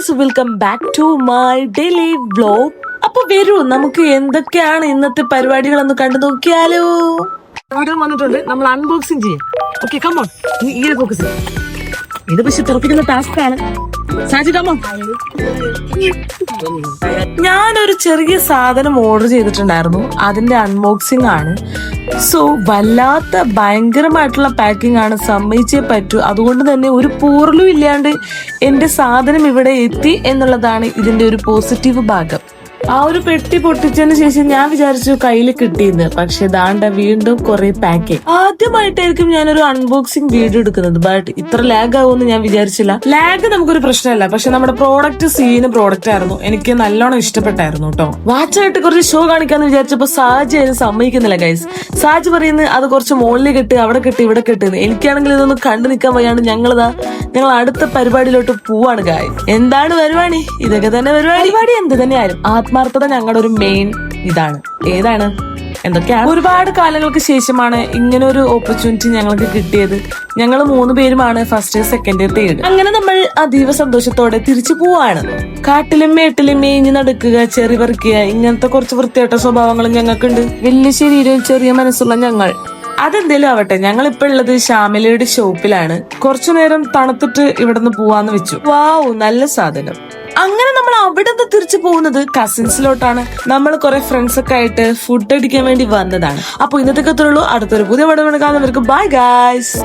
Guys, welcome back to my daily vlog. അപ്പൊ വരൂ, നമുക്ക് എന്തൊക്കെയാണ് ഇന്നത്തെ പരിപാടികളൊന്ന് കണ്ടു നോക്കിയാലോ. വീഡിയോ വന്നിട്ടുണ്ട്, നമ്മൾ അൺബോക്സിങ് ചെയ്യാം. Okay, come on. ഈ ഫോക്കസ് ഇത് പക്ഷെ തുറപ്പിക്കുന്ന ടാസ്ക് ആണ്. സാജി കമോൺ. ഞാനൊരു ചെറിയ സാധനം ഓർഡർ ചെയ്തിട്ടുണ്ടായിരുന്നു, അതിന്റെ അൺബോക്സിംഗ് ആണ്. സോ വല്ലാത്ത ഭയങ്കരമായിട്ടുള്ള പാക്കിംഗ് ആണ്, സമ്മതിച്ചേ പറ്റൂ. അതുകൊണ്ട് തന്നെ ഒരു പോറലും ഇല്ലാണ്ട് എന്റെ സാധനം ഇവിടെ എത്തി എന്നുള്ളതാണ് ഇതിന്റെ ഒരു പോസിറ്റീവ് ഭാഗം. ആ ഒരു പെട്ടി പൊട്ടിച്ചതിന് ശേഷം ഞാൻ വിചാരിച്ചു കയ്യിൽ കിട്ടിയെന്ന്, പക്ഷെ ദാണ്ട വീണ്ടും കുറെ പാക്കിംഗ്. ആദ്യമായിട്ടായിരിക്കും ഞാനൊരു അൺബോക്സിംഗ് വീഡിയോ എടുക്കുന്നത്, ബട്ട് ഇത്ര ലാഗ് ആവുമെന്ന് ഞാൻ വിചാരിച്ചില്ല. ലാഗ് നമുക്കൊരു പ്രശ്നമല്ല, പക്ഷെ നമ്മുടെ പ്രോഡക്റ്റ് സീന് പ്രോഡക്റ്റ് ആയിരുന്നു, എനിക്ക് നല്ലോണം ഇഷ്ടപ്പെട്ടായിരുന്നു കേട്ടോ. വാച്ചായിട്ട് കുറച്ച് ഷോ കാണിക്കാന്ന് വിചാരിച്ചപ്പോ സാജ് അതിന് സമ്മതിക്കുന്നില്ല ഗൈസ്. സാജ് പറയുന്നത് അത് കുറച്ച് മുകളിൽ കെട്ട്, അവിടെ കെട്ട്, ഇവിടെ കെട്ടുന്നു. എനിക്കാണെങ്കിൽ ഇതൊന്നും കണ്ടു നിൽക്കാൻ വയ്യാണ്ട് ഞങ്ങൾ അടുത്ത പരിപാടിയിലോട്ട് പോവാണ് ഗായ്. എന്താണ് പരിപാടി? ഇതൊക്കെ തന്നെ പരിപാടി എന്ത് തന്നെയായാലും ആത്മാർത്ഥത ഞങ്ങളുടെ ഒരു മെയിൻ ഇതാണ്. ഏതാണ് എന്തൊക്കെയാണ്? ഒരുപാട് കാലങ്ങൾക്ക് ശേഷമാണ് ഇങ്ങനെ ഒരു ഓപ്പർച്യൂണിറ്റി ഞങ്ങൾക്ക് കിട്ടിയത്. ഞങ്ങൾ 3 പേരുമാണ്, ഫസ്റ്റ്, സെക്കൻഡ്, തേർഡ്. അങ്ങനെ നമ്മൾ അതീവ സന്തോഷത്തോടെ തിരിച്ചു പോവാണ്. കാട്ടിലും മേട്ടിലും മേഞ്ഞു നടക്കുക, ചെറി പറിക്കുക, ഇങ്ങനത്തെ കുറച്ച് വൃത്തിയായിട്ട സ്വഭാവങ്ങളും ഞങ്ങൾക്കുണ്ട്. വലിയ ശരീരവും ചെറിയ മനസ്സുള്ള ഞങ്ങൾ. അതെന്തേലും ആവട്ടെ, ഞങ്ങൾ ഇപ്പൊ ഉള്ളത് ഷാമിലയുടെ ഷോപ്പിലാണ്. കുറച്ചു നേരം തണുത്തിട്ട് ഇവിടെ നിന്ന് പോവാന്ന് വെച്ചു. വാവ്, നല്ല സാധനം. അങ്ങനെ നമ്മൾ അവിടെ നിന്ന് തിരിച്ചു പോകുന്നത് കസിൻസിലോട്ടാണ്. നമ്മൾ കുറെ ഫ്രണ്ട്സ് ഒക്കെ ആയിട്ട് ഫുഡ് അടിക്കാൻ വേണ്ടി വന്നതാണ്. അപ്പൊ ഇന്നത്തെ കത്തുള്ളൂ. അടുത്തൊരു പുതിയ പടം കാണുന്നവർക്ക് ബൈ ഗൈസ്.